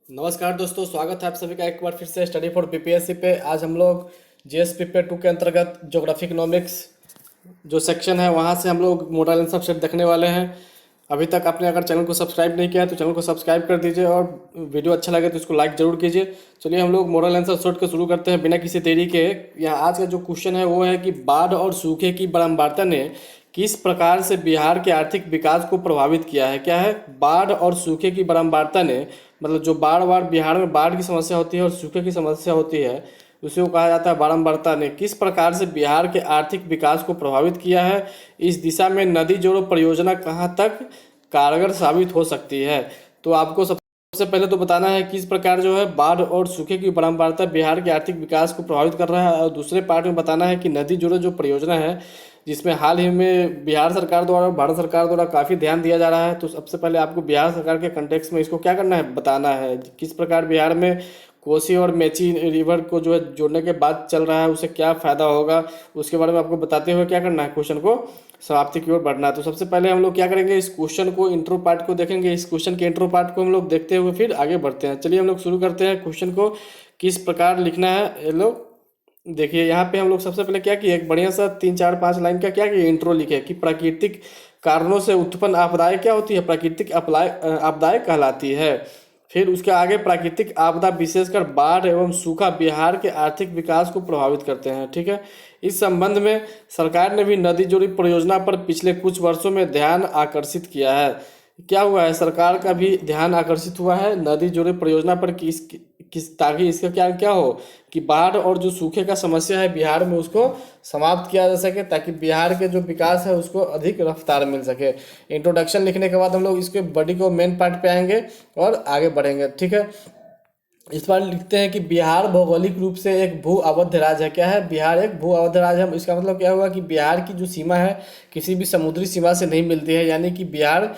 नमस्कार दोस्तों, स्वागत है आप सभी का एक बार फिर से स्टडी फॉर बीपीएससी पे। आज हम लोग जीएस पेपर 2 के अंतर्गत ज्योग्राफी इकोनॉमिक्स जो सेक्शन है वहाँ से हम लोग मॉडल आंसर सेट देखने वाले हैं। अभी तक आपने अगर चैनल को सब्सक्राइब नहीं किया है तो चैनल को सब्सक्राइब कर दीजिए और वीडियो अच्छा लगे तो इसको लाइक जरूर कीजिए। चलिए हम लोग मॉडल आंसर सेट को शुरू करते हैं बिना किसी देरी के। यहाँ आज का जो क्वेश्चन है वो है कि बाढ़ और सूखे की बारंबारता ने किस प्रकार से बिहार के आर्थिक विकास को प्रभावित किया है। क्या है, बाढ़ और सूखे की बारंबारता ने, मतलब जो बार बार बिहार में बाढ़ की समस्या होती है और सूखे की समस्या होती है उसी को कहा जाता है बारंबारता, ने किस प्रकार से बिहार के आर्थिक विकास को प्रभावित किया है। इस दिशा में नदी जोड़ो परियोजना कहाँ तक कारगर साबित हो सकती है। तो आपको सबसे पहले तो बताना है किस प्रकार जो है बाढ़ और सूखे की बारंबारता बिहार के आर्थिक विकास को प्रभावित कर रहा है, और दूसरे पार्ट में बताना है कि नदी जोड़ो जो परियोजना है जिसमें हाल ही में बिहार सरकार द्वारा, भारत सरकार द्वारा काफ़ी ध्यान दिया जा रहा है। तो सबसे पहले आपको बिहार सरकार के कंटेक्स्ट में इसको क्या करना है, बताना है किस प्रकार बिहार में कोसी और मेची रिवर को जो है जोड़ने के बाद चल रहा है उसे क्या फ़ायदा होगा, उसके बारे में आपको बताते हुए क्या करना है, क्वेश्चन को समाप्ति की ओर बढ़ना है। तो सबसे पहले हम लोग क्या करेंगे, इस क्वेश्चन को इंट्रो पार्ट को देखेंगे। इस क्वेश्चन के इंट्रो पार्ट को हम लोग देखते हुए फिर आगे बढ़ते हैं। चलिए हम लोग शुरू करते हैं क्वेश्चन को किस प्रकार लिखना है। ये लोग देखिए, यहाँ पे हम लोग सबसे पहले क्या किए, एक बढ़िया सा 3 4 5 लाइन का क्या किए, इंट्रो लिखे कि प्राकृतिक कारणों से उत्पन्न आपदाएं क्या होती है, प्राकृतिक आपदाएं कहलाती है। फिर उसके आगे प्राकृतिक आपदा विशेषकर बाढ़ एवं सूखा बिहार के आर्थिक विकास को प्रभावित करते हैं। ठीक है, इस संबंध में सरकार ने भी नदी जोड़ी परियोजना पर पिछले कुछ वर्षों में ध्यान आकर्षित किया है। क्या हुआ है, सरकार का भी ध्यान आकर्षित हुआ है नदी जोड़ी परियोजना पर कि किस ताकि इसका क्या क्या हो कि बाढ़ और जो सूखे का समस्या है बिहार में उसको समाप्त किया जा सके, ताकि बिहार के जो विकास है उसको अधिक रफ्तार मिल सके। इंट्रोडक्शन लिखने के बाद हम लोग इसके बॉडी को मेन पार्ट पे आएंगे और आगे बढ़ेंगे। ठीक है, इस बार लिखते हैं कि बिहार भौगोलिक रूप से एक भू अवध राज्य है। क्या है, बिहार एक भू अवध राज्य है। इसका मतलब क्या हुआ कि बिहार की जो सीमा है किसी भी समुद्री सीमा से नहीं मिलती है, यानी कि बिहार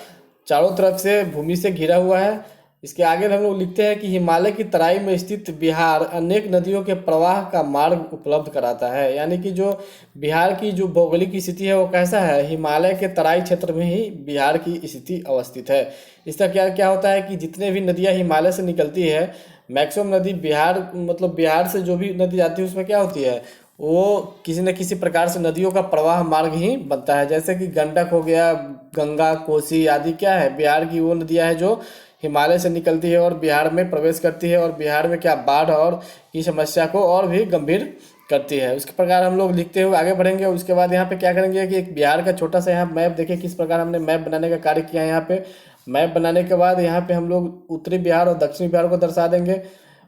चारों तरफ से भूमि से घिरा हुआ है। इसके आगे हम लोग लिखते हैं कि हिमालय की तराई में स्थित बिहार अनेक नदियों के प्रवाह का मार्ग उपलब्ध कराता है, यानी कि जो बिहार की जो भौगोलिक स्थिति है वो कैसा है, हिमालय के तराई क्षेत्र में ही बिहार की स्थिति अवस्थित है। इसका क्या क्या होता है कि जितने भी नदियाँ हिमालय से निकलती है, मैक्सिमम नदी बिहार, मतलब बिहार से जो भी नदी जाती है उसमें क्या होती है, वो किसी न किसी प्रकार से नदियों का प्रवाह मार्ग ही बनता है। जैसे कि गंडक हो गया, गंगा, कोसी आदि क्या है, बिहार की वो नदियाँ हैं जो हिमालय से निकलती है और बिहार में प्रवेश करती है और बिहार में क्या बाढ़ और की समस्या को और भी गंभीर करती है। उसके प्रकार हम लोग लिखते हुए आगे बढ़ेंगे। उसके बाद यहाँ पे क्या करेंगे कि एक बिहार का छोटा सा यहाँ मैप देखिए किस प्रकार हमने मैप बनाने का कार्य किया है। यहाँ पे मैप बनाने के बाद यहाँ पे हम लोग उत्तरी बिहार और दक्षिणी बिहार को दर्शा देंगे।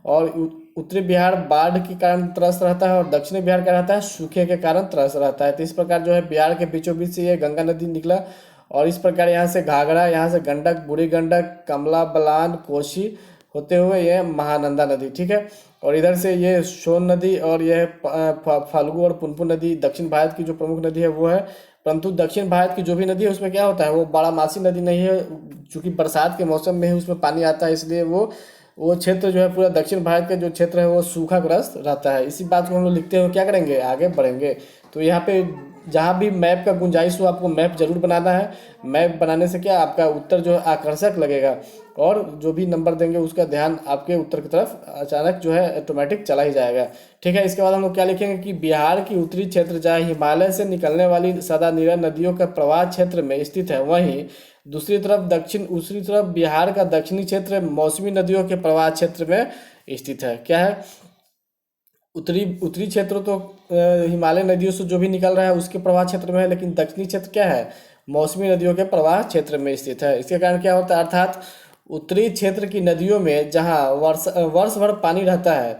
और उत्तरी बिहार बाढ़ के कारण त्रस्त रहता है और दक्षिणी बिहार क्या रहता है, सूखे के कारण त्रस्त रहता है। तो इस प्रकार जो है बिहार के बीचों बीच से ये गंगा नदी निकला और इस प्रकार यहाँ से घाघरा, यहाँ से गंडक, बूढ़ी गंडक, कमला बलान, कोसी होते हुए ये महानंदा नदी। ठीक है, और इधर से ये सोन नदी और यह फाल्गु और पुनपुन नदी दक्षिण भारत की जो प्रमुख नदी है वो है। परंतु दक्षिण भारत की जो भी नदी है उसमें क्या होता है, वो बारामासी नदी नहीं है, चूँकि बरसात के मौसम में ही उसमें पानी आता है, इसलिए वो क्षेत्र जो है पूरा दक्षिण भारत का जो क्षेत्र है वो सूखाग्रस्त रहता है। इसी बात को हम लोग लिखते हुए क्या करेंगे, आगे बढ़ेंगे। तो यहाँ पे जहाँ भी मैप का गुंजाइश हो आपको मैप जरूर बनाना है। मैप बनाने से क्या आपका उत्तर जो है आकर्षक लगेगा और जो भी नंबर देंगे उसका ध्यान आपके उत्तर की तरफ अचानक जो है ऑटोमेटिक चला ही जाएगा। ठीक है, इसके बाद हम लोग क्या लिखेंगे कि बिहार की उत्तरी क्षेत्र जहाँ हिमालय से निकलने वाली सदा निरा नदियों का प्रवाह क्षेत्र में स्थित है, वहीं दूसरी तरफ बिहार का दक्षिणी क्षेत्र मौसमी नदियों के प्रवाह क्षेत्र में स्थित है। क्या है, उत्तरी उत्तरी क्षेत्र तो हिमालय नदियों से जो भी निकल रहा है उसके प्रवाह क्षेत्र में है, लेकिन दक्षिणी क्षेत्र क्या है, मौसमी नदियों के प्रवाह क्षेत्र में स्थित है। इसके कारण क्या होता है, अर्थात उत्तरी क्षेत्र की नदियों में जहाँ वर्ष भर पानी रहता है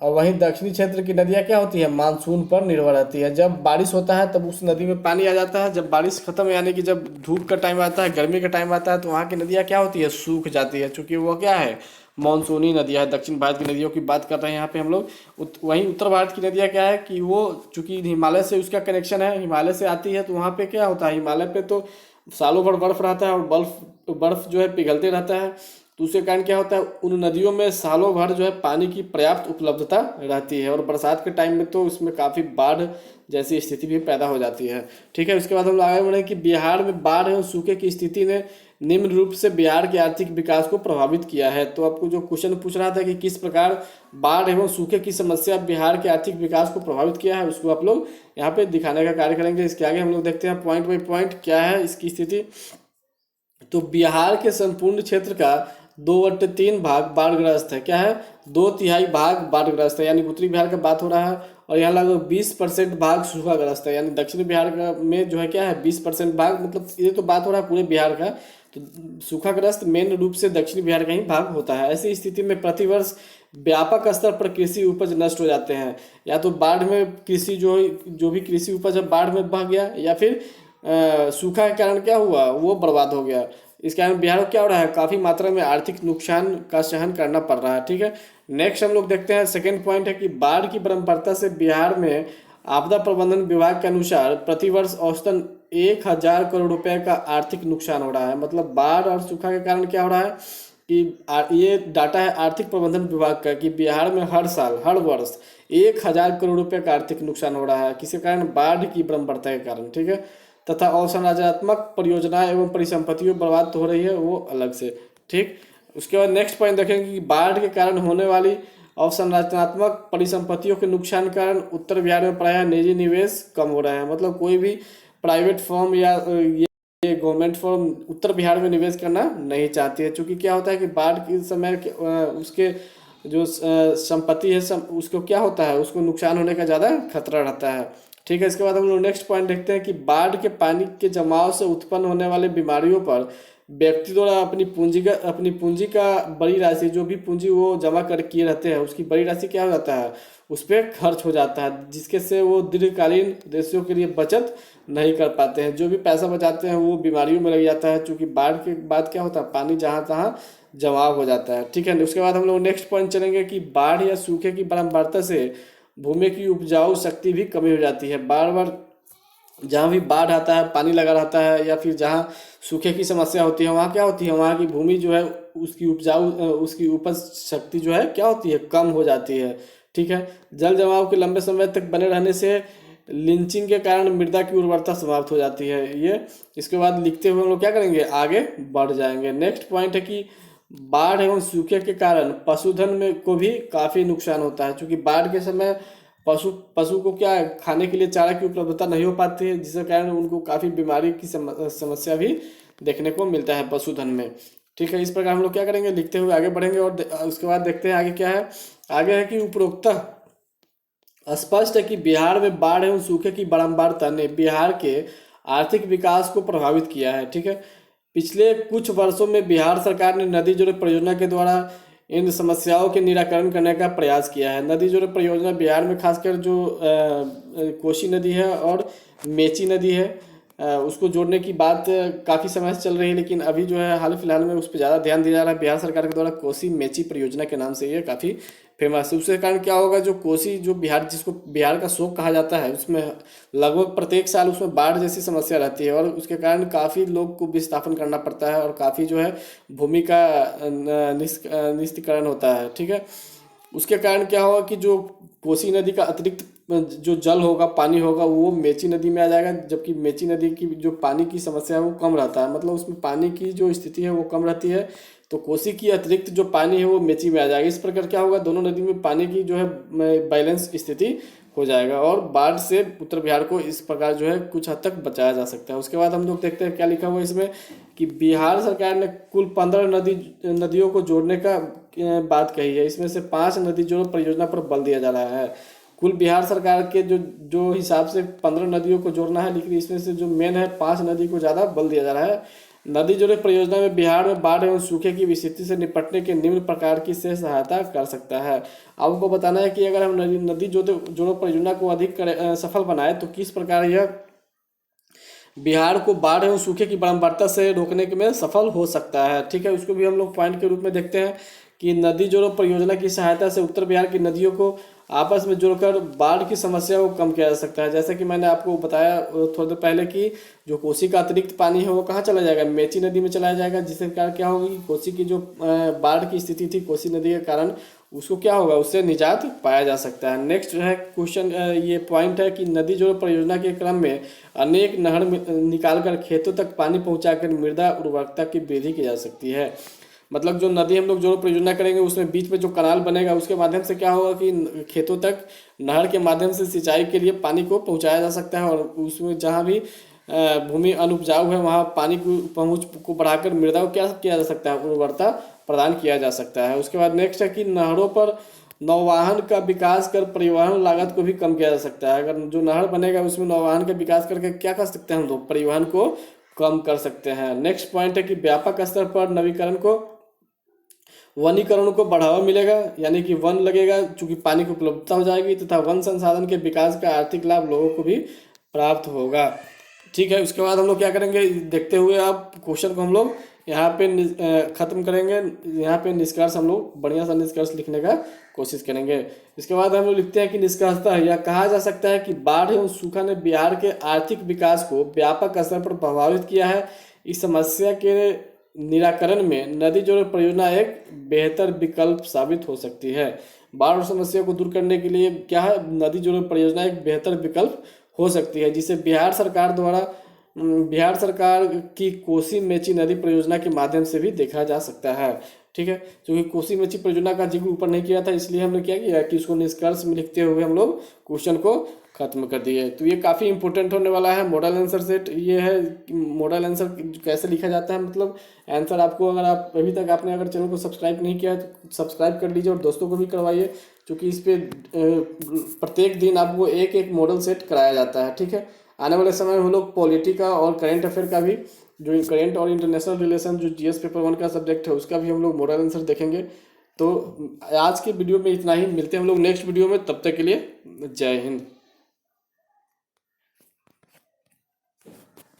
और वहीं दक्षिणी क्षेत्र की नदियाँ क्या होती है, मानसून पर निर्भर रहती है। जब बारिश होता है तब उस नदी में पानी आ जाता है, जब बारिश खत्म यानी कि जब धूप का टाइम आता है, गर्मी का टाइम आता है, तो वहाँ की नदियाँ क्या होती है, सूख जाती है, क्योंकि वो क्या है, मानसूनी नदियाँ है। दक्षिण भारत की नदियों की बात कर रहे हैं यहाँ पे हम लोग। वहीं उत्तर भारत की नदियाँ क्या है कि वो चूँकि हिमालय से उसका कनेक्शन है, हिमालय से आती है, तो वहाँ पे क्या होता है, हिमालय पे तो सालों भर बर्फ रहता है और बर्फ बर्फ जो है पिघलते रहता है। तो उसके कारण क्या होता है, उन नदियों में सालों भर जो है पानी की पर्याप्त उपलब्धता रहती है, और बरसात के टाइम में तो उसमें काफ़ी बाढ़ जैसी स्थिति भी पैदा हो जाती है। ठीक है, उसके बाद हम लोग आगे बढ़े कि बिहार में बाढ़ एवं सूखे की स्थिति ने निम्न रूप से बिहार के आर्थिक विकास को प्रभावित किया है। तो आपको जो क्वेश्चन पूछ रहा था कि किस प्रकार बाढ़ एवं सूखे की समस्या बिहार के आर्थिक विकास को प्रभावित किया है, उसको आप लोग यहाँ पे दिखाने का कार्य करेंगे। इसके आगे हम लोग देखते हैं पॉइंट बाई पॉइंट क्या है इसकी स्थिति। तो बिहार के संपूर्ण क्षेत्र का 2/3 भाग बाढ़ग्रस्त है। क्या है, 2/3 भाग बाढ़ग्रस्त है, यानी उत्तरी बिहार का बात हो रहा है। और यहाँ लगभग 20% भाग सूखाग्रस्त है, यानी दक्षिणी बिहार का में जो है क्या है 20% भाग, मतलब ये तो बात हो रहा है पूरे बिहार का। तो सूखाग्रस्त मेन रूप से दक्षिणी बिहार का ही भाग होता है। ऐसी स्थिति में प्रतिवर्ष व्यापक स्तर पर कृषि उपज नष्ट हो जाते हैं। या तो बाढ़ में कृषि जो भी कृषि उपज है बाढ़ में बह गया, या फिर सूखा के कारण क्या हुआ, वो बर्बाद हो गया। इस कारण बिहार को क्या हो रहा है, काफ़ी मात्रा में आर्थिक नुकसान का सहन करना पड़ रहा है। ठीक है, नेक्स्ट हम लोग देखते हैं सेकेंड पॉइंट है कि बाढ़ की परंपरता से बिहार में आपदा प्रबंधन विभाग के अनुसार प्रतिवर्ष औसतन 1,000 करोड़ रुपए का आर्थिक नुकसान हो रहा है। मतलब बाढ़ और सूखा के कारण क्या हो रहा है कि ये डाटा है आर्थिक प्रबंधन विभाग का कि बिहार में हर साल हर वर्ष 1,000 करोड़ रुपए का आर्थिक नुकसान हो रहा है, किसी कारण बाढ़ की परंपरता के कारण। ठीक है, तथा अवसंरचनात्मक परियोजनाएं एवं परिसंपत्तियों बर्बाद तो हो रही है, वो अलग से। ठीक, उसके बाद नेक्स्ट पॉइंट देखेंगे कि बाढ़ के कारण होने वाली अवसंरचनात्मक परिसंपत्तियों के नुकसान के कारण उत्तर बिहार में प्रायः निजी निवेश कम हो रहा है। मतलब कोई भी प्राइवेट फर्म या ये गवर्नमेंट फर्म उत्तर बिहार में निवेश करना नहीं चाहती है, क्योंकि क्या होता है कि बाढ़ के समय उसके जो संपत्ति है उसको क्या होता है, उसको नुकसान होने का ज़्यादा खतरा रहता है। ठीक है, इसके बाद हम लोग नेक्स्ट पॉइंट देखते हैं कि बाढ़ के पानी के जमाव से उत्पन्न होने वाले बीमारियों पर व्यक्ति द्वारा अपनी पूंजी का बड़ी राशि, जो भी पूंजी वो जमा कर किए रहते हैं उसकी बड़ी राशि क्या हो जाता है, उस पर खर्च हो जाता है, जिसके से वो दीर्घकालीन उद्देश्यों के लिए बचत नहीं कर पाते हैं। जो भी पैसा बचाते हैं वो बीमारियों में लग जाता है, क्योंकि बाढ़ के बाद क्या होता है पानी जहाँ तहाँ जमाव हो जाता है। ठीक है, उसके बाद हम लोग नेक्स्ट पॉइंट चलेंगे कि बाढ़ या सूखे की बारंबारता से भूमि की उपजाऊ शक्ति भी कमी हो जाती है। बार बार जहाँ भी बाढ़ आता है पानी लगा रहता है, या फिर जहाँ सूखे की समस्या होती है वहाँ क्या होती है, वहाँ की भूमि जो है उसकी उपज शक्ति जो है क्या होती है, कम हो जाती है। ठीक है, जल जमाव के लंबे समय तक बने रहने से लिंचिंग के कारण मृदा की उर्वरता समाप्त हो जाती है। ये इसके बाद लिखते हुए हम लोग क्या करेंगे, आगे बढ़ जाएंगे। नेक्स्ट पॉइंट है कि बाढ़ एवं सूखे के कारण पशुधन में को भी काफ़ी नुकसान होता है, क्योंकि बाढ़ के समय पशु पशु को क्या है, खाने के लिए चारा की उपलब्धता नहीं हो पाती है, जिसके कारण उनको काफ़ी बीमारी की समस्या भी देखने को मिलता है पशुधन में। ठीक है, इस प्रकार हम लोग क्या करेंगे, लिखते हुए आगे बढ़ेंगे। और उसके बाद देखते हैं आगे क्या है। आगे है कि उपरोक्त स्पष्ट है कि बिहार में बाढ़ एवं सूखे की बारंबारता ने बिहार के आर्थिक विकास को प्रभावित किया है। ठीक है, पिछले कुछ वर्षों में बिहार सरकार ने नदी जोड़ परियोजना के द्वारा इन समस्याओं के निराकरण करने का प्रयास किया है। नदी जोड़ परियोजना बिहार में खासकर जो कोसी नदी है और मेची नदी है, उसको जोड़ने की बात काफ़ी समय से चल रही है, लेकिन अभी जो है हाल फिलहाल में उस पर ज़्यादा ध्यान दिया जा रहा है। बिहार सरकार के द्वारा कोसी मेची परियोजना के नाम से ये काफ़ी फेमस है। उसके कारण क्या होगा, जो कोसी जो बिहार जिसको बिहार का शोक कहा जाता है, उसमें लगभग प्रत्येक साल उसमें बाढ़ जैसी समस्या रहती है, और उसके कारण काफ़ी लोग को विस्थापन करना पड़ता है, और काफ़ी जो है भूमि का निस्तीकरण होता है। ठीक है, उसके कारण क्या होगा कि जो कोसी नदी का अतिरिक्त जो जल होगा, पानी होगा, वो मेची नदी में आ जाएगा, जबकि मेची नदी की जो पानी की समस्या है वो कम रहता है, मतलब उसमें पानी की जो स्थिति है वो कम रहती है। तो कोसी की अतिरिक्त जो पानी है वो मेची में आ जाएगा। इस प्रकार क्या होगा, दोनों नदी में पानी की जो है बैलेंस स्थिति हो जाएगा, और बाढ़ से उत्तर बिहार को इस प्रकार जो है कुछ हद तक बचाया जा सकता है। उसके बाद हम लोग देखते हैं क्या लिखा हुआ है इसमें कि बिहार सरकार ने कुल 15 नदियों को जोड़ने का बात कही है। इसमें से 5 नदी जोड़ परियोजना पर बल दिया जा रहा है। कुल बिहार सरकार के जो जो हिसाब से 15 नदियों को जोड़ना है, लेकिन इसमें से जो मेन है 5 नदी को ज़्यादा बल दिया जा रहा है। नदी जोड़े परियोजना में बिहार में बाढ़ एवं सूखे की स्थिति से निपटने के निम्न प्रकार की से सहायता कर सकता है। आपको बताना है कि अगर हम नदी जोड़ो परियोजना को अधिक सफल बनाए तो किस प्रकार यह बिहार को बाढ़ एवं सूखे की बारंबारता से रोकने के में सफल हो सकता है। ठीक है, उसको भी हम लोग पॉइंट के रूप में देखते हैं कि नदी जोड़ो परियोजना की सहायता से उत्तर बिहार की नदियों को आपस में जोड़कर बाढ़ की समस्या को कम किया जा सकता है। जैसे कि मैंने आपको बताया थोड़ी देर पहले कि जो कोसी का अतिरिक्त पानी है वो कहाँ चला जाएगा, मेची नदी में चला जाएगा, जिसके कारण क्या होगा कि कोसी की जो बाढ़ की स्थिति थी कोसी नदी के कारण, उसको क्या होगा, उससे निजात पाया जा सकता है। नेक्स्ट जो है क्वेश्चन, ये पॉइंट है कि नदी जोड़ो परियोजना के क्रम में अनेक नहर निकालकर खेतों तक पानी पहुंचाकर मृदा उर्वरकता की वृद्धि की जा सकती है। मतलब जो नदी हम लोग जोड़ो परियोजना करेंगे उसमें बीच में जो कनाल बनेगा उसके माध्यम से क्या होगा कि खेतों तक नहर के माध्यम से सिंचाई के लिए पानी को पहुंचाया जा सकता है, और उसमें जहाँ भी भूमि अनुपजाऊ है वहाँ पानी की पहुँच को बढ़ाकर मृदा को क्या किया जा सकता है, उर्वरता प्रदान किया जा सकता है। उसके बाद नेक्स्ट है कि नहरों पर नौवाहन का विकास कर परिवहन लागत को भी कम किया जा सकता है। अगर जो नहर बनेगा उसमें नौवाहन का विकास करके क्या कर सकते हैं हम लोग, परिवहन को कम कर सकते हैं। नेक्स्ट पॉइंट है कि व्यापक स्तर पर नवीकरण को वनीकरण को बढ़ावा मिलेगा, यानी कि वन लगेगा चूंकि पानी की उपलब्धता हो जाएगी, तथा वन संसाधन के विकास का आर्थिक लाभ लोगों को भी प्राप्त होगा। ठीक है, उसके बाद हम लोग क्या करेंगे, देखते हुए आप क्वेश्चन को हम लोग यहाँ पे खत्म करेंगे। यहाँ पे निष्कर्ष हम लोग बढ़िया सा निष्कर्ष लिखने का कोशिश करेंगे। इसके बाद हम लोग लिखते हैं कि निष्कर्षतः यह कहा जा सकता है कि बाढ़ एवं सूखा ने बिहार के आर्थिक विकास को व्यापक स्तर पर प्रभावित किया है। इस समस्या के निराकरण में नदी जोड़ो परियोजना एक बेहतर विकल्प साबित हो सकती है। बाढ़ समस्या को दूर करने के लिए क्या है, नदी जोड़ो परियोजना एक बेहतर विकल्प हो सकती है, जिसे बिहार सरकार द्वारा बिहार सरकार की कोसी मेची नदी परियोजना के माध्यम से भी देखा जा सकता है। ठीक है, क्योंकि कोसी मेची परियोजना का जिक्र ऊपर नहीं किया था, इसलिए हमने क्या किया कि उसको निष्कर्ष में लिखते हुए हम लोग क्वेश्चन को खत्म कर दिए। तो ये काफ़ी इंपॉर्टेंट होने वाला है मॉडल आंसर सेट। ये है मॉडल आंसर कैसे लिखा जाता है, मतलब आंसर आपको, अगर आप अभी तक आपने अगर चैनल को सब्सक्राइब नहीं किया है तो सब्सक्राइब कर लीजिए और दोस्तों को भी करवाइए, क्योंकि इस पर प्रत्येक दिन आपको एक एक मॉडल सेट कराया जाता है। ठीक है, आने वाले समय में हम लोग पॉलिटी का और करेंट अफेयर का भी, जो करेंट और इंटरनेशनल रिलेशन जो जीएस पेपर 1 का सब्जेक्ट है उसका भी हम लोग मॉडल आंसर देखेंगे। तो आज के वीडियो में इतना ही, मिलते हैं हम लोग नेक्स्ट वीडियो में, तब तक के लिए जय हिंद।